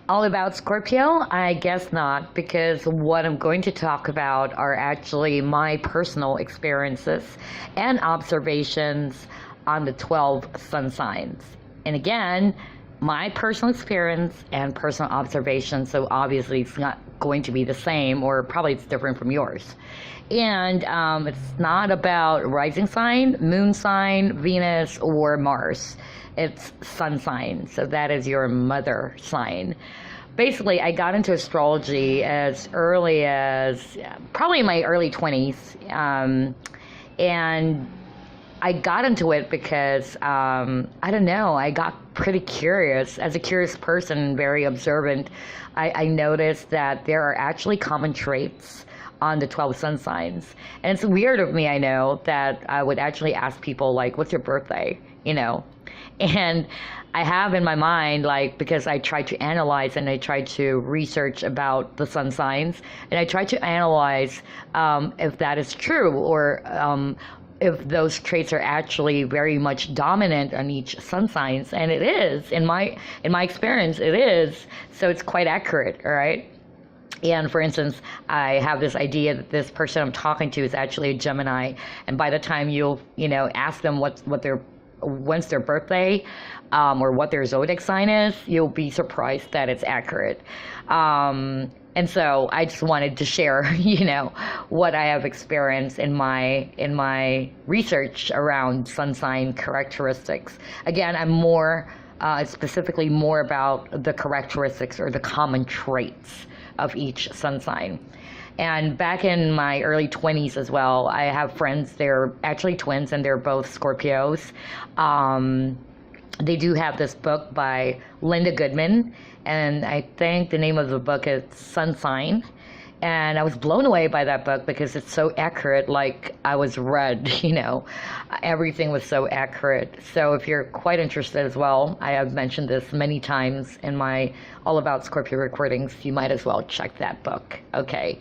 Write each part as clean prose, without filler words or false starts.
All about Scorpio? I guess not, because what I'm going to talk about are actually my personal experiences and observations on the 12 sun signs. And again, my personal experience and personal observations, so obviously it's not going to be the same, or probably it's different from yours. And it's not about rising sign, moon sign, Venus, or Mars. It's sun sign. So that is your mother sign. Basically, I got into astrology as early as probably in my early 20s. And I got into it because, I don't know, I got pretty curious. As a curious person, very observant, I noticed that there are actually common traits on the 12 sun signs. And it's weird of me, I know, that I would actually ask people, like, what's your birthday? You know? And I have in my mind, like, because I try to analyze and I try to research about the sun signs, and I try to analyze if that is true, or if those traits are actually very much dominant on each sun signs. And it is, in my experience, it is. So it's quite accurate, all right? And for instance, I have this idea that this person I'm talking to is actually a Gemini, and by the time ask them when's their birthday, or what their zodiac sign is, you'll be surprised that it's accurate. And so I just wanted to share, what I have experienced in my research around sun sign characteristics. Again, I'm more specifically more about the characteristics or the common traits of each sun sign. And back in my early 20s as well, I have friends, they're actually twins, and they're both Scorpios. They do have this book by Linda Goodman, and I think the name of the book is Sun Sign. And I was blown away by that book because it's so accurate, like I was read, everything was so accurate. So if you're quite interested as well, I have mentioned this many times in my All About Scorpio recordings, you might as well check that book. Okay.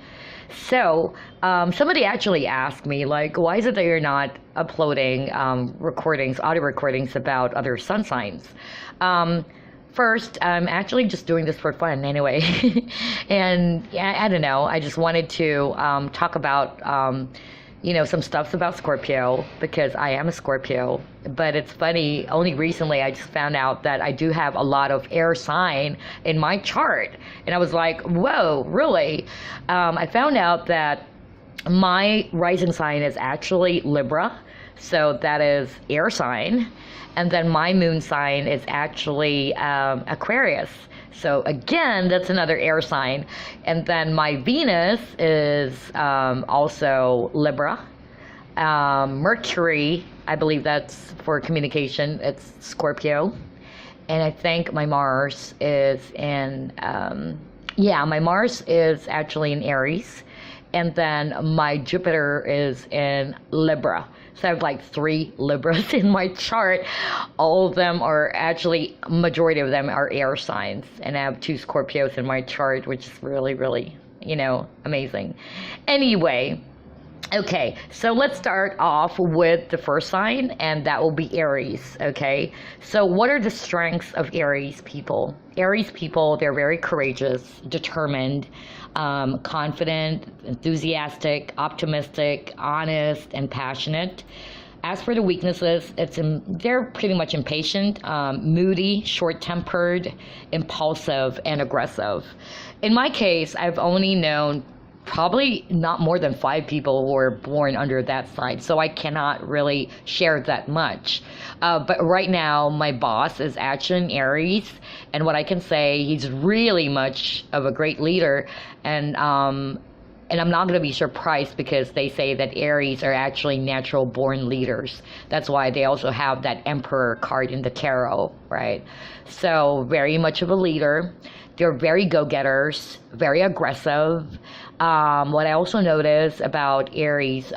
So somebody actually asked me, like, why is it that you're not uploading audio recordings about other sun signs? First, I'm actually just doing this for fun anyway. And I don't know, I just wanted to talk about, some stuff about Scorpio, because I am a Scorpio. But it's funny, only recently I just found out that I do have a lot of air sign in my chart. And I was like, whoa, really? I found out that my rising sign is actually Libra. So that is air sign. And then my moon sign is actually Aquarius. So again, that's another air sign. And then my Venus is also Libra. Mercury, I believe that's for communication, it's Scorpio. And I think my Mars is my Mars is actually in Aries. And then my Jupiter is in Libra. So I have like 3 Libras in my chart. All of them are actually, majority of them are air signs. And I have 2 Scorpios in my chart, which is really, really, amazing. Anyway, okay, so let's start off with the first sign, and that will be Aries, okay? So what are the strengths of Aries people? Aries people, they're very courageous, determined, confident, enthusiastic, optimistic, honest, and passionate. As for the weaknesses, they're pretty much impatient, moody, short-tempered, impulsive, and aggressive. In my case, I've only known probably not more than 5 people who were born under that sign, so I cannot really share that much. But right now, my boss is actually in Aries, and what I can say, he's really much of a great leader, and I'm not going to be surprised, because they say that Aries are actually natural born leaders. That's why they also have that Emperor card in the tarot, right? So very much of a leader. They're very go-getters, very aggressive. What I also notice about Aries,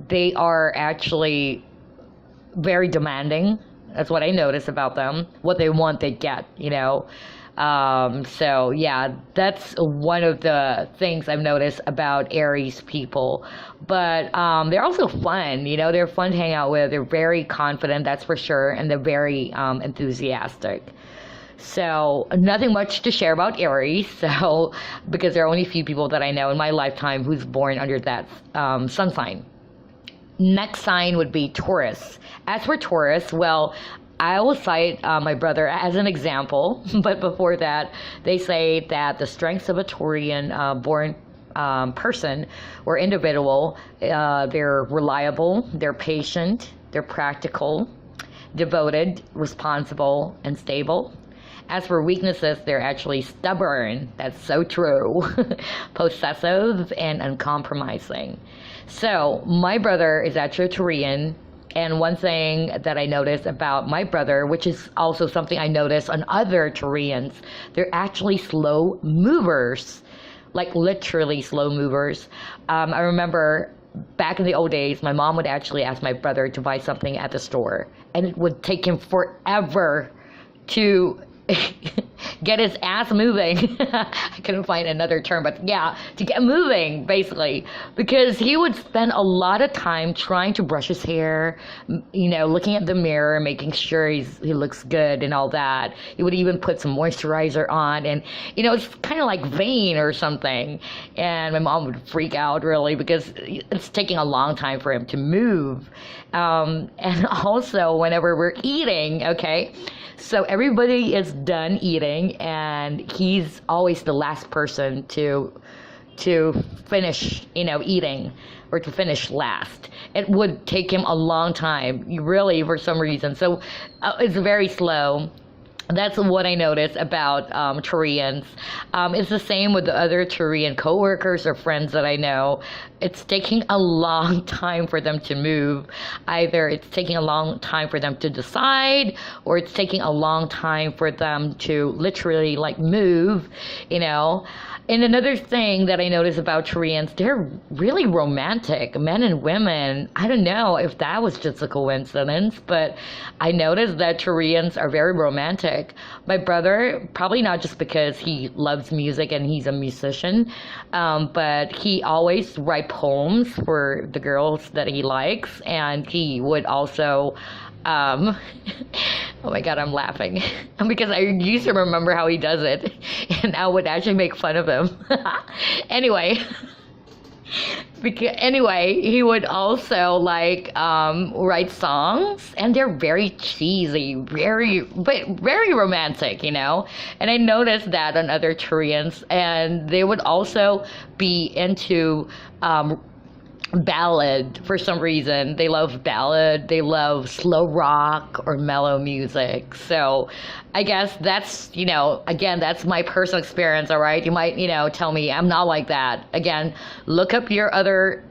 they are actually very demanding. That's what I notice about them. What they want, they get, So yeah, that's one of the things I've noticed about Aries people. But they're also fun, they're fun to hang out with. They're very confident, that's for sure, and they're very enthusiastic. So nothing much to share about Aries. So because there are only a few people that I know in my lifetime who's born under that sun sign. Next sign would be Taurus. As for Taurus, well, I will cite my brother as an example, but before that, they say that the strengths of a Taurian born person or individual, they're reliable, they're patient, they're practical, devoted, responsible, and stable. As for weaknesses, they're actually stubborn. That's so true. Possessive and uncompromising. So, my brother is actually a Taurian. And one thing that I noticed about my brother, which is also something I noticed on other Taurians, they're actually slow movers. Like literally slow movers. I remember back in the old days, my mom would actually ask my brother to buy something at the store. And it would take him forever to get his ass moving. I couldn't find another term, but yeah, to get moving, basically. Because he would spend a lot of time trying to brush his hair, looking at the mirror, making sure he looks good and all that. He would even put some moisturizer on, and, it's kind of like vain or something. And my mom would freak out, really, because it's taking a long time for him to move. And also, whenever we're eating, okay, so everybody is done eating, and he's always the last person to finish, eating, or to finish last. It would take him a long time, really, for some reason. So it's very slow. That's what I noticed about Taurians. It's the same with the other Taurian coworkers or friends that I know. It's taking a long time for them to move. Either it's taking a long time for them to decide, or it's taking a long time for them to literally move, And another thing that I noticed about Taurians, they're really romantic, men and women. I don't know if that was just a coincidence, but I noticed that Taurians are very romantic. My brother, probably not just because he loves music and he's a musician, but he always writes poems for the girls that he likes, and he would also oh my god, I'm laughing because I used to remember how he does it, and I would actually make fun of him. Anyway, he would also write songs, and they're very cheesy, but very romantic, And I noticed that on other Taurians, and they would also be into ballad for some reason. They love ballad, they love slow rock or mellow music. So I guess that's, again, that's my personal experience, all right? You might, tell me I'm not like that. Again, look up your other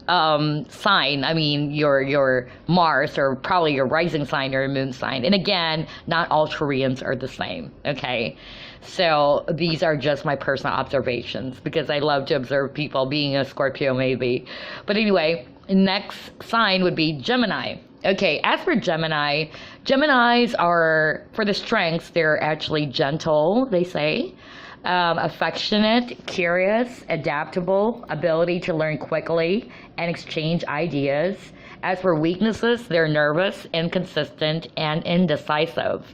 sign. I mean, your Mars, or probably your rising sign or your moon sign. And again, not all Taurians are the same, okay? So these are just my personal observations, because I love to observe people, being a Scorpio maybe. But anyway, next sign would be Gemini. Okay, as for Gemini, Geminis are, for the strengths, they're actually gentle, they say. Affectionate, curious, adaptable, ability to learn quickly and exchange ideas. As for weaknesses, they're nervous, inconsistent, and indecisive.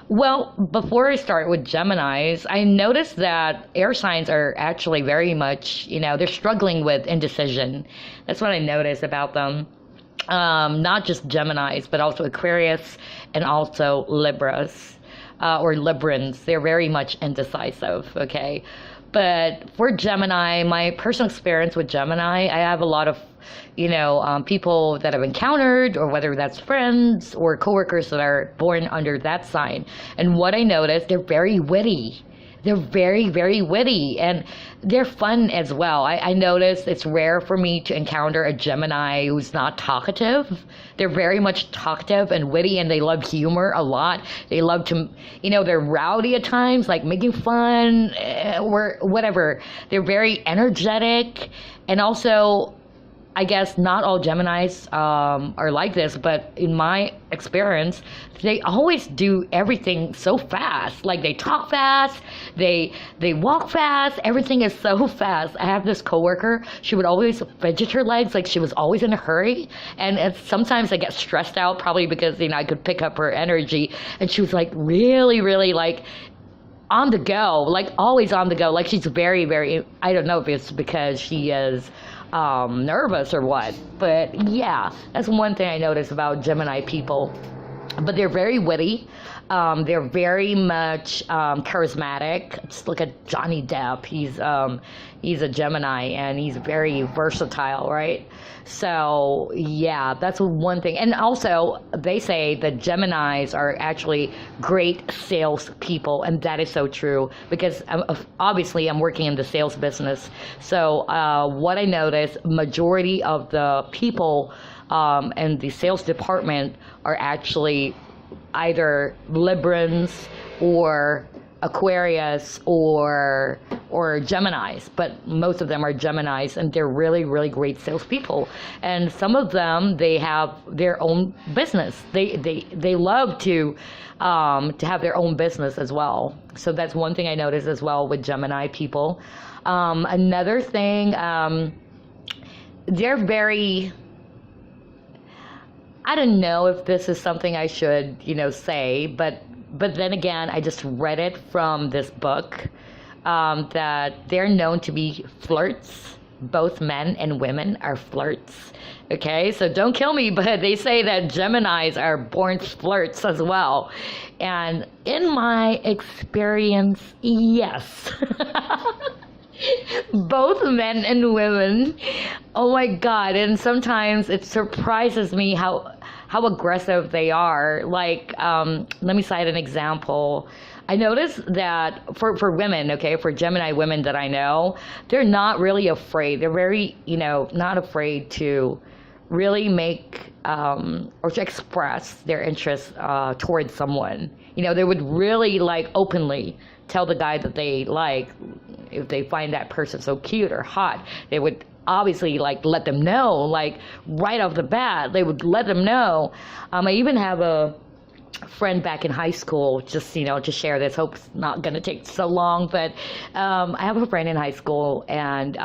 Well, before I start with Geminis, I noticed that air signs are actually very much, they're struggling with indecision. That's what I noticed about them. Not just Geminis, but also Aquarius and also Libras. Or Librans, they're very much indecisive, okay? But for Gemini, my personal experience with Gemini, I have a lot of, people that I've encountered, or whether that's friends or coworkers that are born under that sign. And what I noticed, they're very witty. They're very, very witty, and they're fun as well. I noticed it's rare for me to encounter a Gemini who's not talkative. They're very much talkative and witty, and they love humor a lot. They love to, they're rowdy at times, like making fun, or whatever. They're very energetic, and also I guess not all Geminis are like this, but in my experience, they always do everything so fast. Like they talk fast, they walk fast. Everything is so fast. I have this coworker. She would always fidget her legs, like she was always in a hurry. And sometimes I get stressed out, probably because I could pick up her energy. And she was like really, really like on the go, like always on the go. Like she's very, very. I don't know if it's because she is nervous or what, but yeah, that's one thing I notice about Gemini people. But they're very witty. They're very much charismatic. Just look at Johnny Depp. He's a Gemini and he's very versatile, right? So yeah, that's one thing. And also, they say that Geminis are actually great sales people, and that is so true because obviously I'm working in the sales business. So what I notice, majority of the people and the sales department are actually either Librans or Aquarius or Geminis, but most of them are Geminis, and they're really, really great salespeople. And some of them, they have their own business. They love to have their own business as well. So that's one thing I noticed as well with Gemini people. Another thing, they're very. I don't know if this is something I should, say, but then again, I just read it from this book that they're known to be flirts. Both men and women are flirts. Okay, so don't kill me, but they say that Geminis are born flirts as well. And in my experience, yes. Both men and women. Oh my God. And sometimes it surprises me how aggressive they are. Like, let me cite an example. I noticed that for women, okay, for Gemini women that I know, they're not really afraid. They're very, not afraid to really make or to express their interest towards someone. They would really like openly tell the guy that they like, if they find that person so cute or hot, they would obviously like let them know, like right off the bat, they would let them know. I even have a friend back in high school, just to share this, hope it's not going to take so long, but I have a friend in high school, and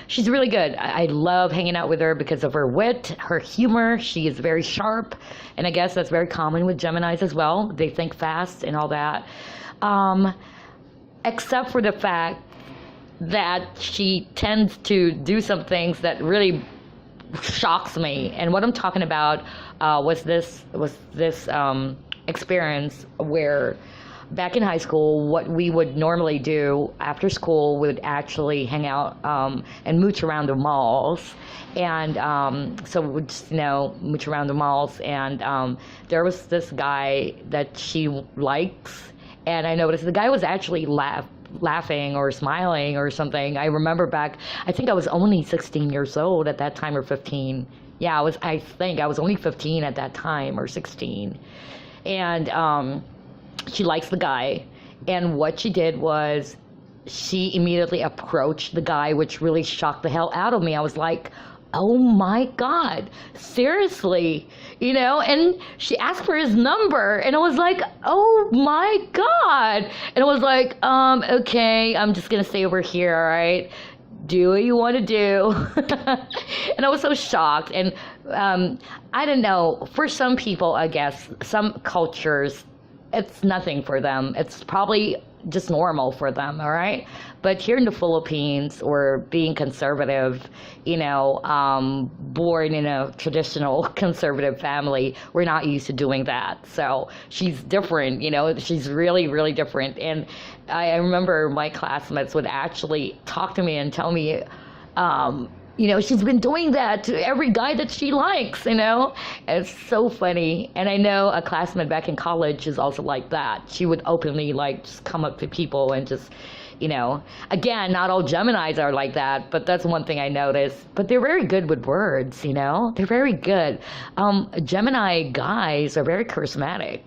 she's really good. I love hanging out with her because of her wit, her humor. She is very sharp, and I guess that's very common with Geminis as well. They think fast and all that, except for the fact that she tends to do some things that really shocks me. And what I'm talking about was this experience where back in high school, what we would normally do after school, we would actually hang out and mooch around the malls. And so we would just, mooch around the malls. And there was this guy that she likes. And I noticed the guy was actually laughing or smiling or something. I remember back, I think I was only 16 years old at that time, or 15. Yeah, I think I was only 15 at that time, or 16. And she likes the guy. And what she did was she immediately approached the guy, which really shocked the hell out of me. I was like, oh my God, seriously, and she asked for his number, and I was like, oh my God. And I was like, okay, I'm just gonna stay over here, all right? Do what you want to do. And I was so shocked. And I don't know, for some people, I guess, some cultures, it's nothing for them. It's probably just normal for them, all right? But here in the Philippines, or being conservative, born in a traditional conservative family, we're not used to doing that. So she's different, she's really, really different. And I remember my classmates would actually talk to me and tell me, she's been doing that to every guy that she likes, It's so funny. And I know a classmate back in college is also like that. She would openly, just come up to people and just, again, not all Geminis are like that, but that's one thing I noticed. But they're very good with words, They're very good. Gemini guys are very charismatic,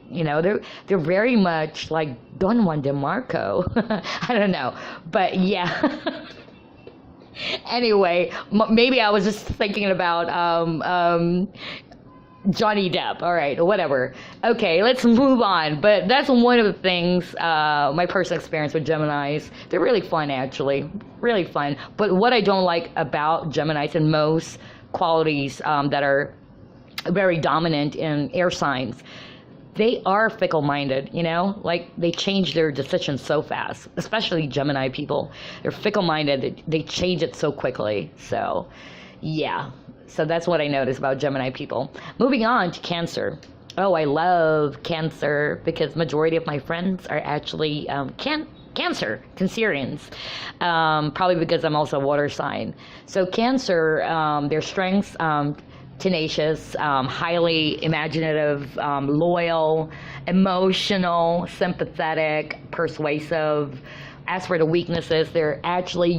They're very much like Don Juan de Marco. I don't know. But yeah. Anyway, maybe I was just thinking about Johnny Depp. All right, whatever. Okay, let's move on. But that's one of the things, my personal experience with Geminis. They're really fun, actually. Really fun. But what I don't like about Geminis and most qualities that are very dominant in air signs, they are fickle minded, you know? Like, they change their decisions so fast, especially Gemini people. They're fickle minded, they change it so quickly. So, yeah. So that's what I noticed about Gemini people. Moving on to Cancer. Oh, I love Cancer because majority of my friends are actually Cancer, Cancerians. Probably because I'm also a water sign. So Cancer, their strengths, tenacious, highly imaginative, loyal, emotional, sympathetic, persuasive. As for the weaknesses, they're actually,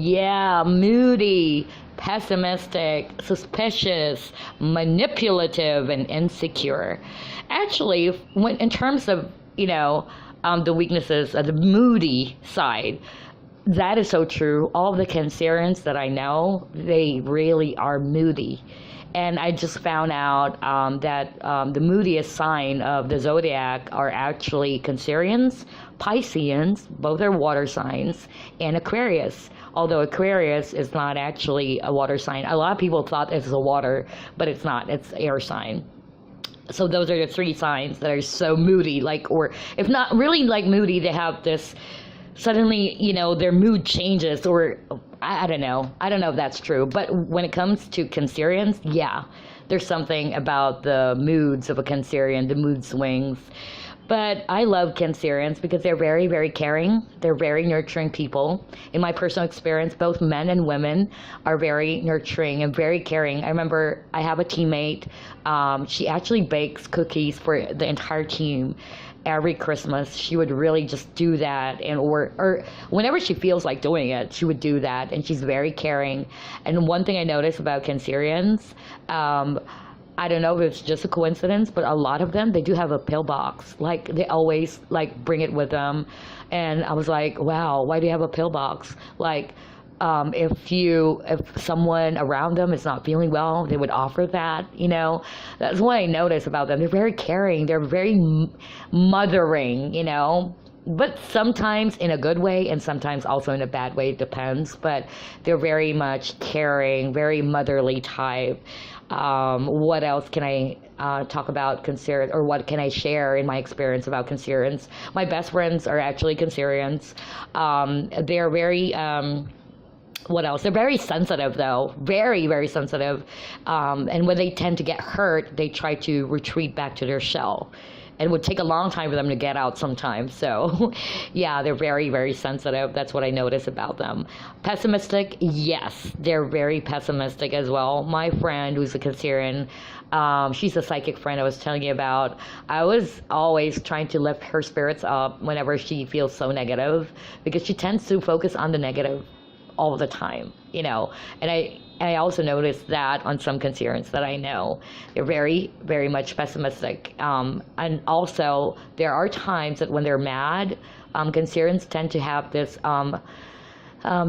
moody, pessimistic, suspicious, manipulative, and insecure. Actually, when in terms of, the weaknesses, the moody side, that is so true. All of the Cancerians that I know, they really are moody. And I just found out that the moodiest sign of the zodiac are actually Cancerians, Pisceans, both are water signs, and Aquarius. Although Aquarius is not actually a water sign. A lot of people thought it was a water, but it's not. It's air sign. So those are the three signs that are so moody, or if not really like moody, they have this suddenly, their mood changes, or I don't know. I don't know if that's true. But when it comes to Cancerians, there's something about the moods of a Cancerian, the mood swings. But I love Cancerians because they're very, very caring. They're very nurturing people. In my personal experience, both men and women are very nurturing and very caring. I remember I have a teammate. She actually bakes cookies for the entire team every Christmas. She would really just do that, or whenever she feels like doing it, she would do that. And she's very caring. And one thing I noticed about Cancerians, I don't know if it's just a coincidence, but a lot of them, they do have a pillbox. Like, they always, bring it with them. And I was like, wow, why do you have a pillbox? Like, if someone around them is not feeling well, they would offer that, That's what I notice about them. They're very caring. They're very mothering, But sometimes in a good way and sometimes also in a bad way, it depends. But they're very much caring, very motherly type. What else can I talk about Cancerians, or what can I share in my experience about Cancerians? My best friends are actually Cancerians. They're very, what else? They're very sensitive, though. Very, very sensitive. And when they tend to get hurt, they try to retreat back to their shell. It would take a long time for them to get out sometimes. So, they're very, very sensitive. That's what I notice about them. Pessimistic, yes, they're very pessimistic as well. My friend, who's a Cancerian, she's a psychic friend I was telling you about. I was always trying to lift her spirits up whenever she feels so negative, because she tends to focus on the negative all the time, And I also noticed that on some Cancerians that I know, they're very, very much pessimistic. And also, there are times that when they're mad, Cancerians tend to have this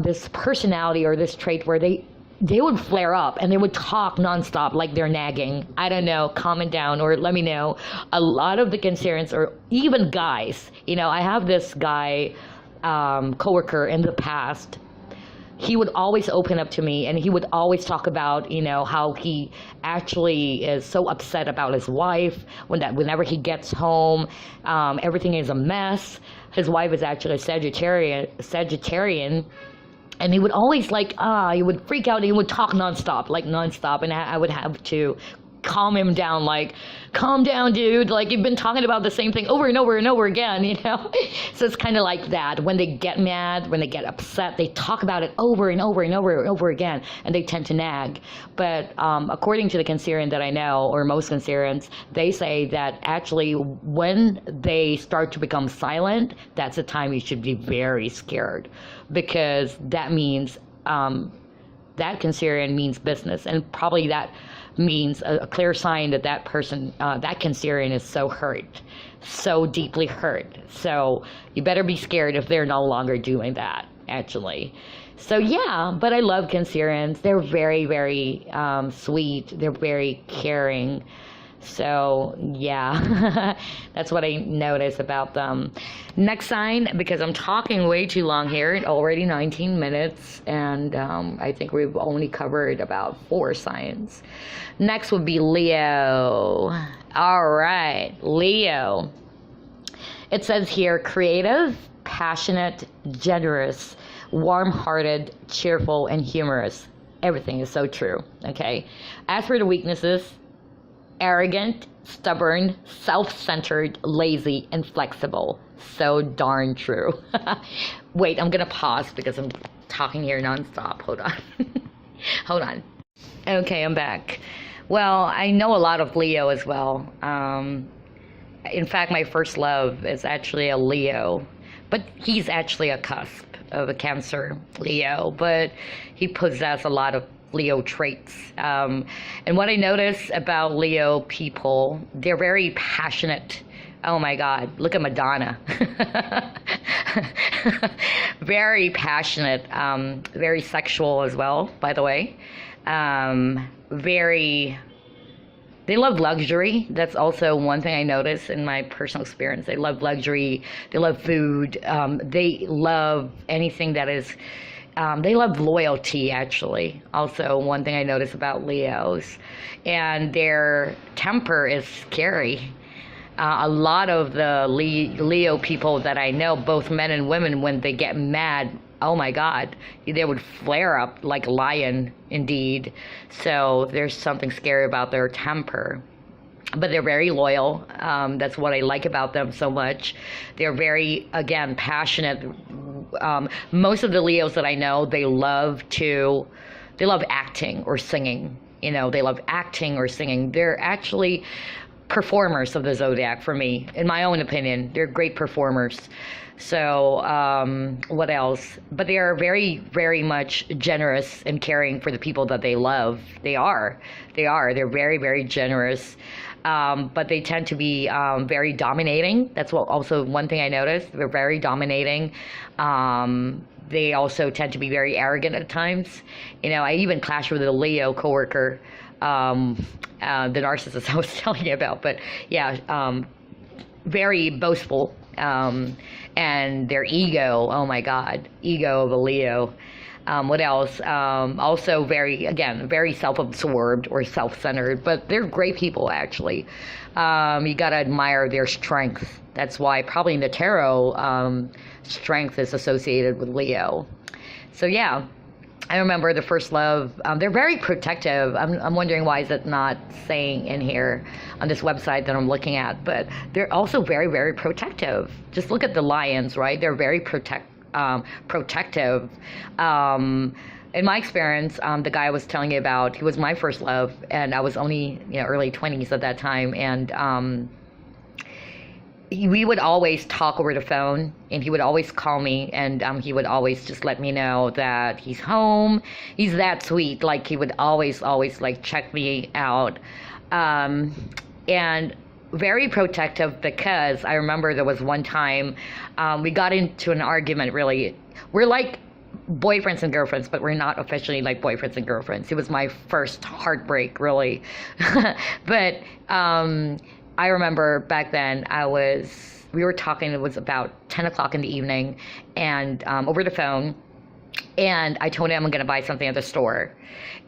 this personality or this trait where they would flare up and they would talk nonstop, like they're nagging. I don't know, comment down or let me know. A lot of the Cancerians, or even guys, I have this guy, coworker in the past. He would always open up to me, and he would always talk about, how he actually is so upset about his wife whenever he gets home, everything is a mess. His wife is actually a Sagittarian, and he would always he would freak out, and he would talk nonstop, and I would have to calm him down, calm down, dude, you've been talking about the same thing over and over and over again, So it's kind of like that. When they get mad, when they get upset, they talk about it over and over and over and over again, and they tend to nag. But according to the Cancerian that I know, or most Cancerians, they say that actually when they start to become silent, that's the time you should be very scared, because that means that Cancerian means business, and probably that means a clear sign that person, that Cancerian is so hurt, so deeply hurt. So you better be scared if they're no longer doing that, actually. So yeah, but I love Cancerians. They're very, very sweet. They're very caring. So yeah, that's what I notice about them. Next sign, because I'm talking way too long here, already 19 minutes, and I think we've only covered about 4 signs. Next would be Leo. All right, Leo. It says here, creative, passionate, generous, warm-hearted, cheerful, and humorous. Everything is so true, okay? As for the weaknesses, arrogant, stubborn, self-centered, lazy, and flexible. So darn true. Wait, I'm gonna pause because I'm talking here nonstop. Hold on. Hold on. Okay, I'm back. Well, I know a lot of Leo as well. In fact, my first love is actually a Leo, but he's actually a cusp of a Cancer Leo, but he possesses a lot of Leo traits. And what I notice about Leo people, they're very passionate. Oh my God, look at Madonna. Very passionate, very sexual as well, by the way. They love luxury. That's also one thing I notice in my personal experience. They love luxury. They love food. They love anything that is, they love loyalty, actually. Also, one thing I notice about Leos. And their temper is scary. A lot of the Leo people that I know, both men and women, when they get mad, oh my God, they would flare up like a lion, indeed. So there's something scary about their temper. But they're very loyal. That's what I like about them so much. They're very, again, passionate. Most of the Leos that I know, they love acting or singing. You know, they love acting or singing. They're actually performers of the zodiac for me, in my own opinion. They're great performers. So what else? But they are very, very much generous and caring for the people that they love. They're very, very generous. But they tend to be very dominating. That's what also one thing I noticed. They're very dominating. They also tend to be very arrogant at times. You know, I even clashed with a Leo coworker, the narcissist I was telling you about. But yeah, very boastful. And their ego, oh my God, ego of a Leo. What else? Also very self-absorbed or self-centered, but they're great people, actually. You gotta admire their strength. That's why probably in the tarot, strength is associated with Leo. So yeah, I remember the first love. They're very protective. I'm wondering why is it not saying in here on this website that I'm looking at, but they're also very, very protective. Just look at the lions, right? They're very protective. In my experience, the guy I was telling you about, he was my first love, and I was only early 20s at that time, and we would always talk over the phone, and he would always call me, and he would always just let me know that he's home. He's that sweet. Like, he would always like check me out, and very protective, because I remember there was one time we got into an argument. Really, we're like boyfriends and girlfriends, but we're not officially like boyfriends and girlfriends. It was my first heartbreak, really. But I remember back then we were talking, it was about 10 o'clock in the evening, and over the phone, and I told him I'm going to buy something at the store,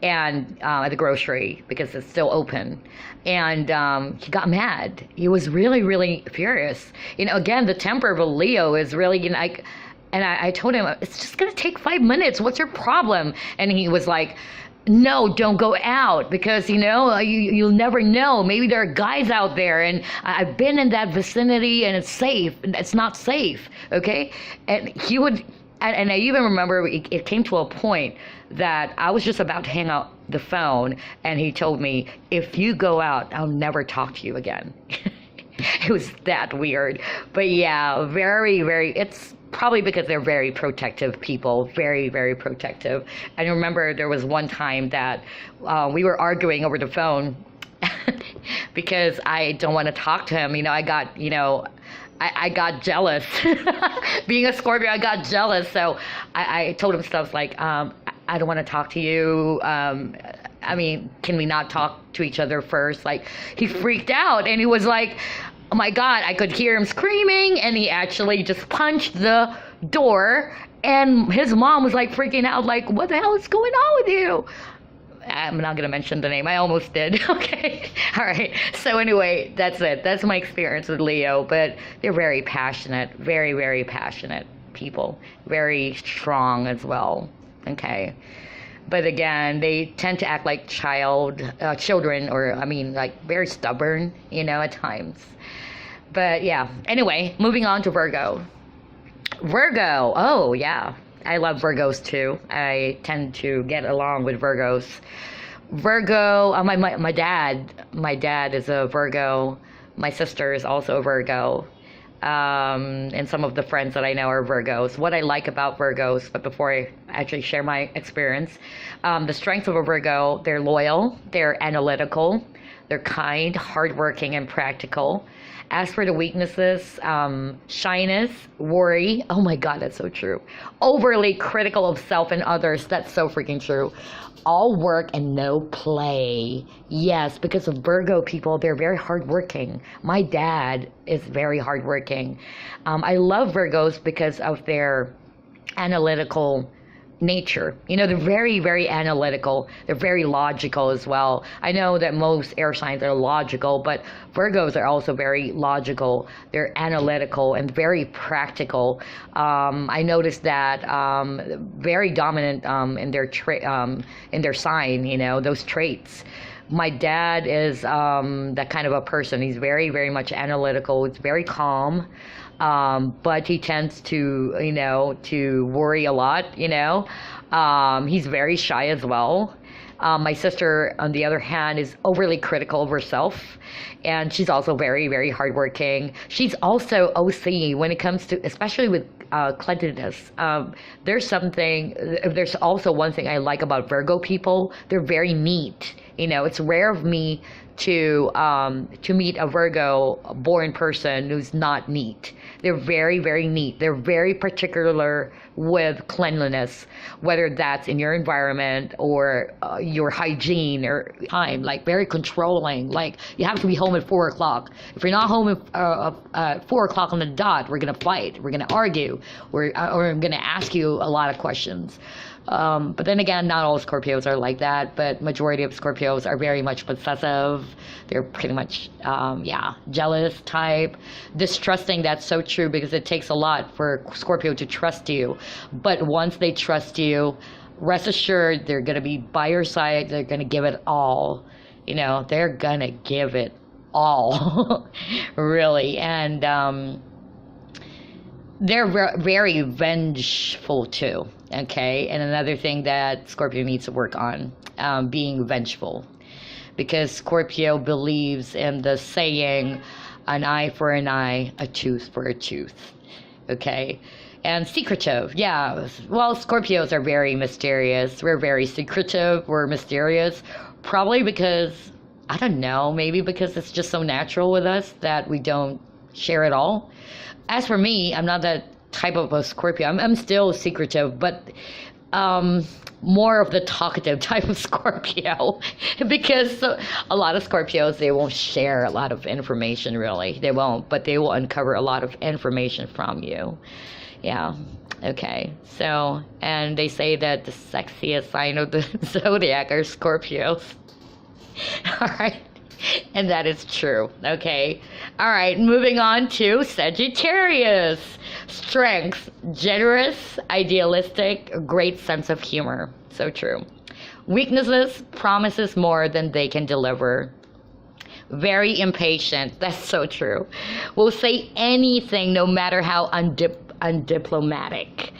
and at the grocery, because it's still open. And he got mad. He was really, really furious. Again, the temper of a Leo is really, and I told him, it's just going to take 5 minutes. What's your problem? And he was like, no, don't go out, because you'll never know. Maybe there are guys out there, and I've been in that vicinity, and it's safe. It's not safe, okay? And he would, and I even remember it came to a point that I was just about to hang up the phone, and he told me, if you go out, I'll never talk to you again. It was that weird. But yeah, very, very, it's probably because they're very protective people, very, very protective. I remember there was one time that we were arguing over the phone because I don't want to talk to him. I got, I got jealous. Being a Scorpio, I got jealous. So I told him stuff like, I don't want to talk to you. I mean, can we not talk to each other first? Like, he freaked out and he was like, oh my God, I could hear him screaming, and he actually just punched the door, and his mom was like freaking out, like, what the hell is going on with you? I'm not going to mention the name. I almost did. Okay. All right. So anyway, that's it. That's my experience with Leo, but they're very passionate, very, very passionate people, very strong as well. Okay. But again, they tend to act like children, or I mean, like very stubborn, at times. But yeah, anyway, moving on to Virgo. Virgo, oh yeah, I love Virgos too. I tend to get along with Virgos. Virgo, my dad is a Virgo. My sister is also a Virgo. And some of the friends that I know are Virgos. What I like about Virgos, but before I actually share my experience, the strengths of a Virgo: they're loyal, they're analytical, they're kind, hardworking, and practical. As for the weaknesses, shyness, worry. Oh my God, that's so true. Overly critical of self and others. That's so freaking true. All work and no play. Yes, because of Virgo people, they're very hardworking. My dad is very hardworking. I love Virgos because of their analytical nature. They're very, very analytical. They're very logical as well. I know that most air signs are logical, but Virgos are also very logical. They're analytical and very practical. I noticed that very dominant in their sign. Those traits. My dad is that kind of a person. He's very, very much analytical. He's very calm. But he tends to worry a lot, He's very shy as well. My sister, on the other hand, is overly critical of herself, and she's also very, very hardworking. She's also OC when it comes to, especially with cleanliness. There's also one thing I like about Virgo people. They're very neat. It's rare of me to meet a Virgo born person who's not neat. They're very, very neat. They're very particular with cleanliness, whether that's in your environment or your hygiene or time, like very controlling. Like, you have to be home at 4 o'clock. If you're not home at 4 o'clock on the dot, we're going to fight. We're going to argue. Or I'm going to ask you a lot of questions. But then again, not all Scorpios are like that, but majority of Scorpios are very much possessive. They're pretty much, jealous type, distrusting. That's so true, because it takes a lot for Scorpio to trust you. But once they trust you, rest assured they're going to be by your side. They're going to give it all. They're going to give it all, really. And they're very vengeful too. Okay, and another thing that Scorpio needs to work on, being vengeful, because Scorpio believes in the saying, an eye for an eye, a tooth for a tooth. Okay, and secretive. Yeah, well, Scorpios are very mysterious. We're very secretive. We're mysterious, probably because, I don't know, maybe because it's just so natural with us that we don't share it all. As for me, I'm not that type of a Scorpio. I'm still secretive, but more of the talkative type of Scorpio, because a lot of Scorpios, they won't share a lot of information, really. They won't, but they will uncover a lot of information from you. Yeah. Okay. So, and they say that the sexiest sign of the zodiac are Scorpios. All right. And that is true. Okay. All right. Moving on to Sagittarius. Strengths: generous, idealistic, great sense of humor. So true. Weaknesses: promises more than they can deliver. Very impatient. That's so true. Will say anything, no matter how undiplomatic.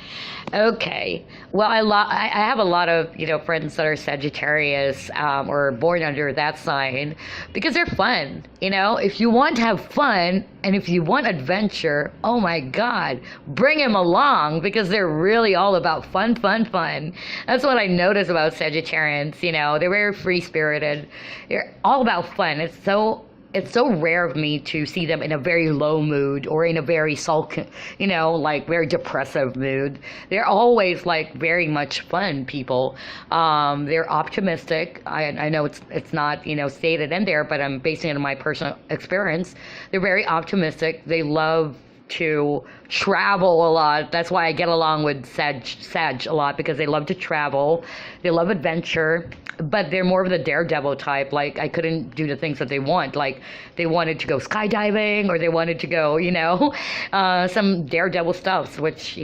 Okay. Well, I have a lot of friends that are Sagittarius or born under that sign, because they're fun. If you want to have fun and if you want adventure, oh my God, bring them along, because they're really all about fun, fun, fun. That's what I notice about Sagittarians. They're very free spirited. They're all about fun. It's so it's so rare of me to see them in a very low mood or in a very sulk, like very depressive mood. They're always like very much fun people. They're optimistic. I know it's not stated in there, but I'm basing it on my personal experience. They're very optimistic. They love to travel a lot. That's why I get along with Sag a lot, because they love to travel. They love adventure, but they're more of the daredevil type. Like, I couldn't do the things that they want. Like, they wanted to go skydiving, or they wanted to go, some daredevil stuff, which,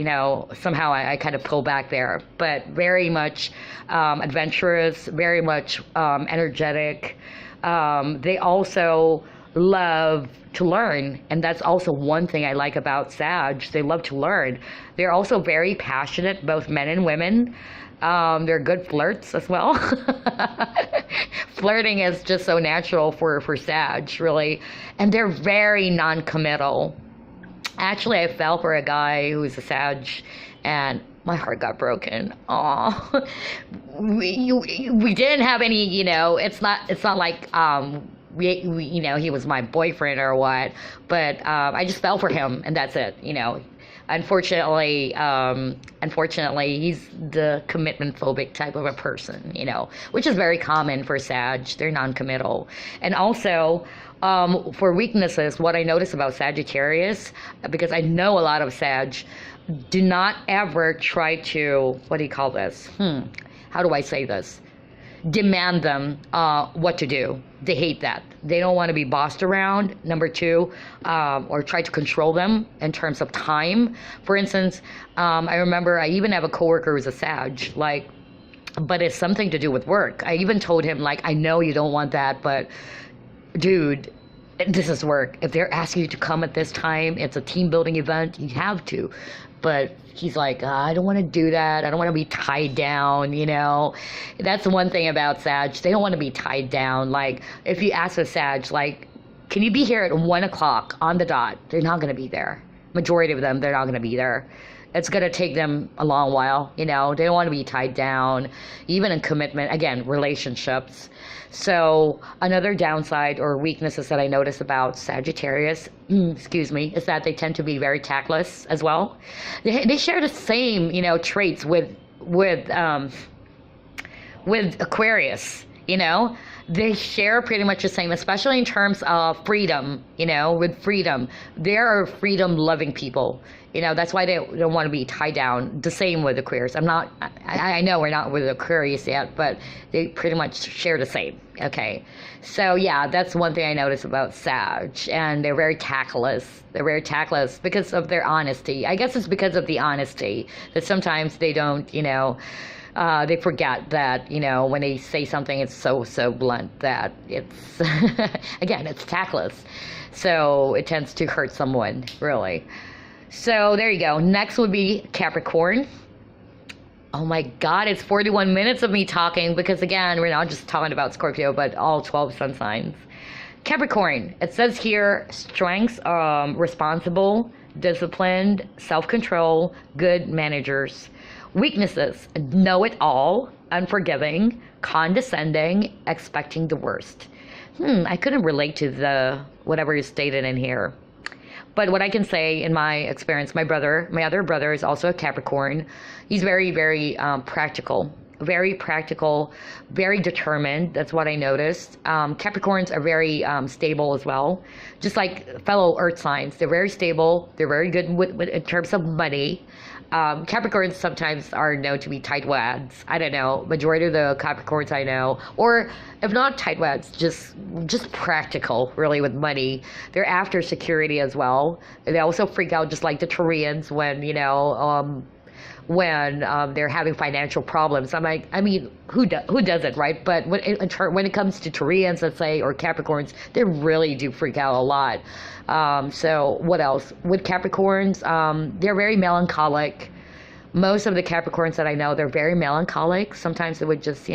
somehow I kind of pull back there. But very much adventurous, very much energetic. They also love to learn, and that's also one thing I like about Sag. They love to learn. They're also very passionate, both men and women. They're good flirts as well. Flirting is just so natural for Sag, really. And they're very non-committal. Actually, I fell for a guy who was a Sag, and my heart got broken. Aw, we didn't have any. It's not like he was my boyfriend or what, but I just fell for him, and that's it. Unfortunately, he's the commitment phobic type of a person, which is very common for Sag. They're non-committal. And also, for weaknesses, what I notice about Sagittarius, because I know a lot of Sag, do not ever try to, what do you call this? How do I say this? Demand them what to do. They hate that. They don't want to be bossed around. Number two, or try to control them in terms of time. For instance, I remember I even have a coworker who's a Sag, but it's something to do with work. I even told him, I know you don't want that, but dude, this is work. If they're asking you to come at this time, it's a team building event, you have to. But he's like, I don't want to do that. I don't want to be tied down, That's one thing about Sag. They don't want to be tied down. Like, if you ask a Sag, can you be here at 1 o'clock on the dot? They're not going to be there. Majority of them, they're not going to be there. It's going to take them a long while, They don't want to be tied down. Even in commitment, again, relationships. So another downside or weaknesses that I notice about Sagittarius, is that they tend to be very tactless as well. They share the same, traits with Aquarius, They share pretty much the same, especially in terms of freedom, with freedom. They are freedom-loving people. That's why they don't want to be tied down. The same with Aquarius. I know we're not with Aquarius yet, but they pretty much share the same. Okay. So, yeah, that's one thing I notice about Sag. And they're very tactless. They're very tactless because of their honesty. I guess it's because of the honesty that sometimes they don't, they forget that, when they say something, it's so blunt that it's, again, it's tactless. So it tends to hurt someone, really. So there you go. Next would be Capricorn. Oh my God, it's 41 minutes of me talking because, again, we're not just talking about Scorpio, but all 12 sun signs. Capricorn, it says here, strengths, responsible, disciplined, self-control, good managers. Weaknesses, know-it-all, unforgiving, condescending, expecting the worst. I couldn't relate to the whatever is stated in here. But what I can say in my experience, my other brother is also a Capricorn. He's very, very practical, very determined. That's what I noticed. Capricorns are very stable as well, just like fellow Earth signs. They're very stable. They're very good in terms of money. Capricorns sometimes are known to be tightwads. I don't know. Majority of the Capricorns I know, or if not tightwads, just practical, really, with money. They're after security as well. They also freak out just like the Taurians when they're having financial problems. I'm like, who doesn't, right? But when it comes to Taurians, let's say, or Capricorns, they really do freak out a lot. So what else? With Capricorns, they're very melancholic. Most of the Capricorns that I know, they're very melancholic. Sometimes they would just,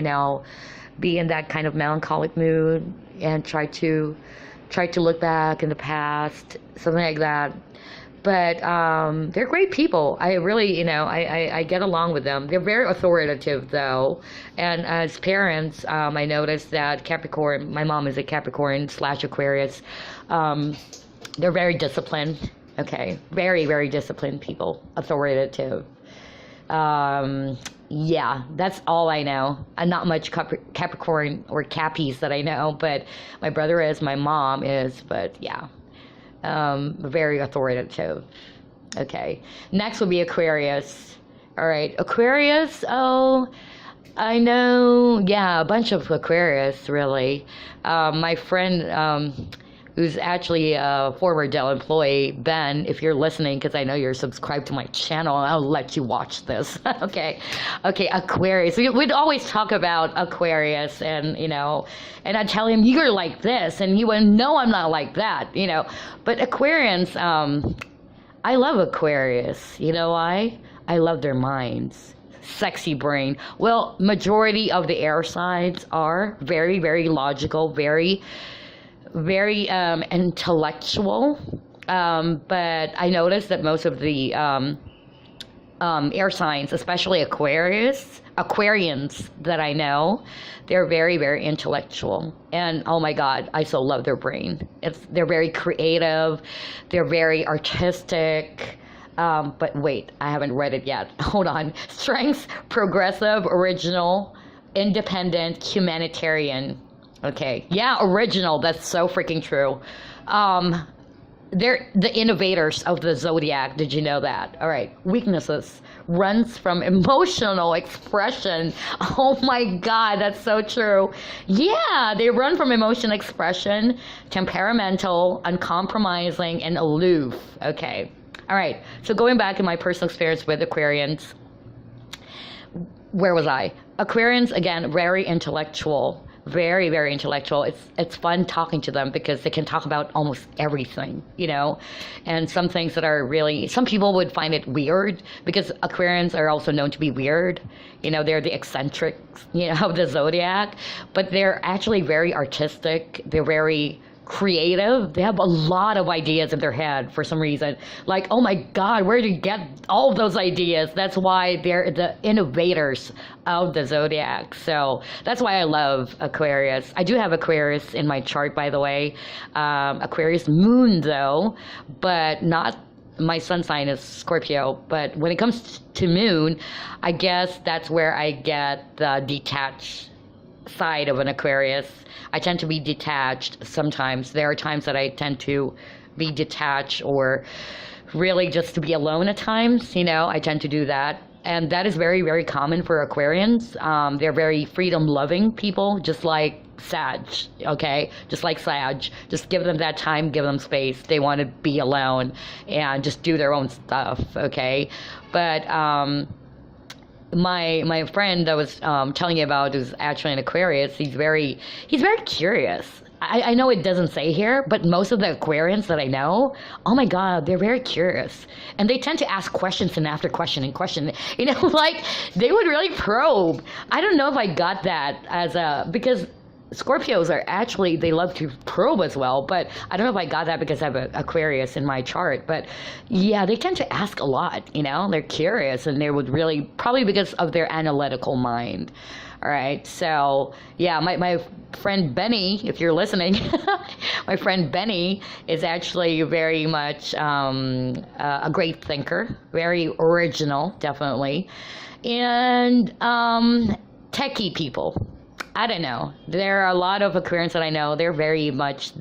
be in that kind of melancholic mood and try to look back in the past, something like that. but they're great people. I really, I get along with them. They're very authoritative, though. And as parents, I noticed that Capricorn, my mom is a Capricorn / Aquarius. They're very disciplined. Okay. Very, very disciplined people. Authoritative. Yeah, that's all I know. Not much Capricorn or Cappies that I know, but my brother is, my mom is, but yeah. Very authoritative. Okay. Next will be Aquarius. All right. Aquarius. Oh, I know. Yeah, a bunch of Aquarius, really. My friend, who's actually a former Dell employee, Ben, if you're listening, because I know you're subscribed to my channel, I'll let you watch this. Okay. Okay, Aquarius. We'd always talk about Aquarius, and, and I'd tell him, you're like this, and he wouldn't, no, I'm not like that, But Aquarians, I love Aquarius. You know why? I love their minds. Sexy brain. Well, majority of the air signs are very, very logical, very intellectual, but I noticed that most of the air signs, especially Aquarians that I know, they're very, very intellectual. And oh my God, I so love their brain. They're very creative, they're very artistic. But wait, I haven't read it yet. Hold on. Strengths: progressive, original, independent, humanitarian. Okay. Yeah, original. That's so freaking true. They're the innovators of the zodiac. Did you know that? All right. Weaknesses: runs from emotional expression. Oh my God, that's so true. Yeah, they run from emotional expression, temperamental, uncompromising, and aloof. Okay. All right. So going back in my personal experience with Aquarians, where was I? Aquarians, again, very intellectual. Very, very intellectual. It's fun talking to them because they can talk about almost everything, and some things that are really, some people would find it weird because Aquarians are also known to be weird. They're the eccentrics, of the zodiac, but they're actually very artistic. They're very creative. They have a lot of ideas in their head for some reason. Like, oh my God, where did you get all of those ideas? That's why they're the innovators of the zodiac. So that's why I love Aquarius. I do have Aquarius in my chart, by the way. Aquarius moon, though, but not. My sun sign is Scorpio, but when it comes to moon, I guess that's where I get the detached side of an Aquarius. I tend to be detached sometimes. There are times that I tend to be detached or really just to be alone at times. I tend to do that. And that is very, very common for Aquarians. They're very freedom-loving people, just like Sag, okay? Just like Sag. Just give them that time, give them space. They want to be alone and just do their own stuff, okay? But my friend that was telling you about is actually an Aquarius. He's very curious. I know it doesn't say here, but most of the Aquarians that I know, oh my God, they're very curious. And they tend to ask questions and after question and question. Like they would really probe. I don't know if I got that because Scorpios are actually, they love to probe as well, but I don't know if I got that because I have an Aquarius in my chart. But yeah, they tend to ask a lot, they're curious and they would really, probably because of their analytical mind. All right, so yeah, my friend Benny, if you're listening, my friend Benny is actually very much a great thinker, very original, definitely, and techie people. I don't know. There are a lot of Aquarians that I know. They're very much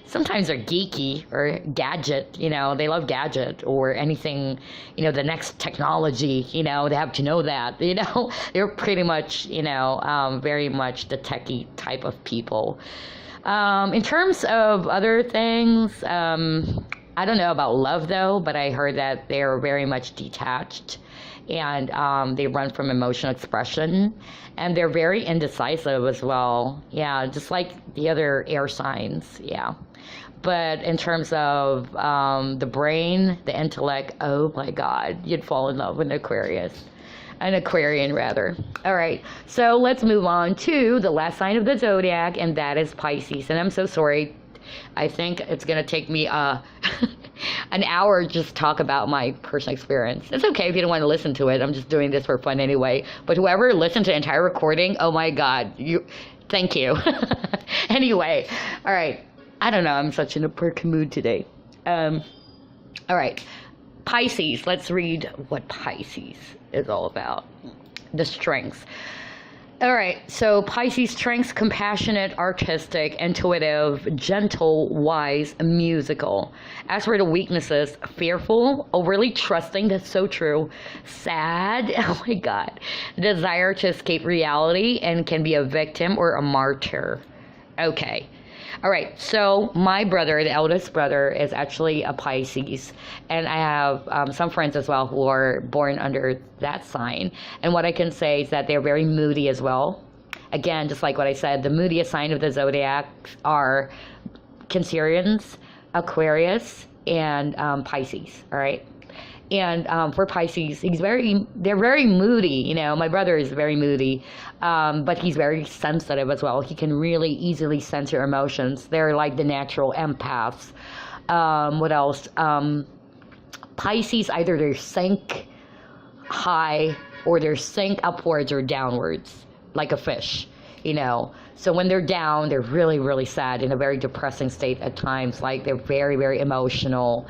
sometimes they're geeky or gadget, they love gadget or anything, the next technology, they have to know that, they're pretty much, very much the techie type of people. In terms of other things, I don't know about love though, but I heard that they're very much detached and they run from emotional expression and they're very indecisive as well. Yeah, just like the other air signs. Yeah. But in terms of the brain, the intellect, oh my God, you'd fall in love with an Aquarian rather. All right, so let's move on to the last sign of the zodiac, and that is Pisces. And I'm so sorry. I think it's going to take me an hour just talk about my personal experience. It's okay if you don't want to listen to it. I'm just doing this for fun anyway. But whoever listened to the entire recording, oh my God, thank you. Anyway, all right. I don't know. I'm such in a perk mood today. All right. Pisces. Let's read what Pisces is all about. The strengths. All right, so Pisces strengths: compassionate, artistic, intuitive, gentle, wise, musical. As for the weaknesses: fearful, overly trusting, that's so true, sad, oh my God, desire to escape reality, and can be a victim or a martyr. Okay. All right, so my brother, the eldest brother, is actually a Pisces, and I have some friends as well who are born under that sign. And what I can say is that they're very moody as well. Again, just like what I said, the moodiest sign of the zodiac are Cancerians, Aquarius, and Pisces. All right. And for Pisces, they're very moody. You know, my brother is very moody, but he's very sensitive as well. He can really easily sense your emotions. They're like the natural empaths. What else? Pisces, either they sink high or they sink upwards or downwards, like a fish, you know. So when they're down, they're really, really sad, in a very depressing state at times. Like, they're very, very emotional.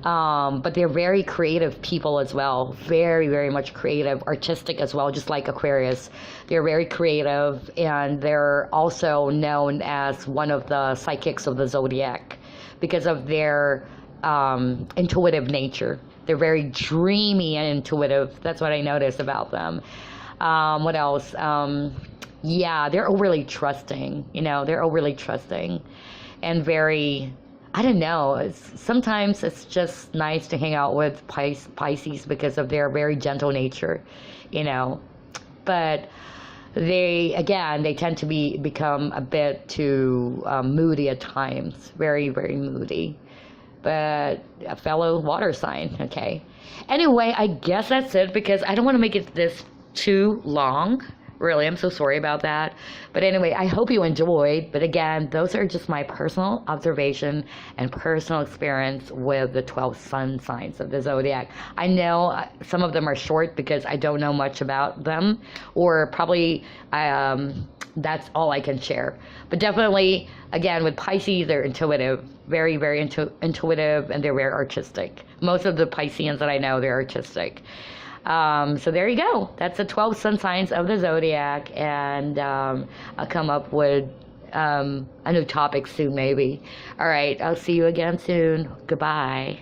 But they're very creative people as well. Very, very much creative, artistic as well, just like Aquarius. They're very creative, and they're also known as one of the psychics of the zodiac because of their intuitive nature. They're very dreamy and intuitive. That's what I noticed about them. What else? Yeah, they're overly trusting. You know, they're overly trusting and very, I don't know. Sometimes it's just nice to hang out with Pisces because of their very gentle nature, you know. But they tend to become a bit too moody at times. Very, very moody. But a fellow water sign, okay. Anyway, I guess that's it, because I don't want to make it this too long. Really, I'm so sorry about that. But anyway, I hope you enjoyed. But again, those are just my personal observation and personal experience with the 12 sun signs of the zodiac. I know some of them are short because I don't know much about them, or probably that's all I can share. But definitely, again, with Pisces, they're intuitive, very, very intuitive, and they're very artistic. Most of the Pisceans that I know, they're artistic. So there you go. That's the 12 sun signs of the zodiac, and I'll come up with a new topic soon, maybe. All right, I'll see you again soon. Goodbye.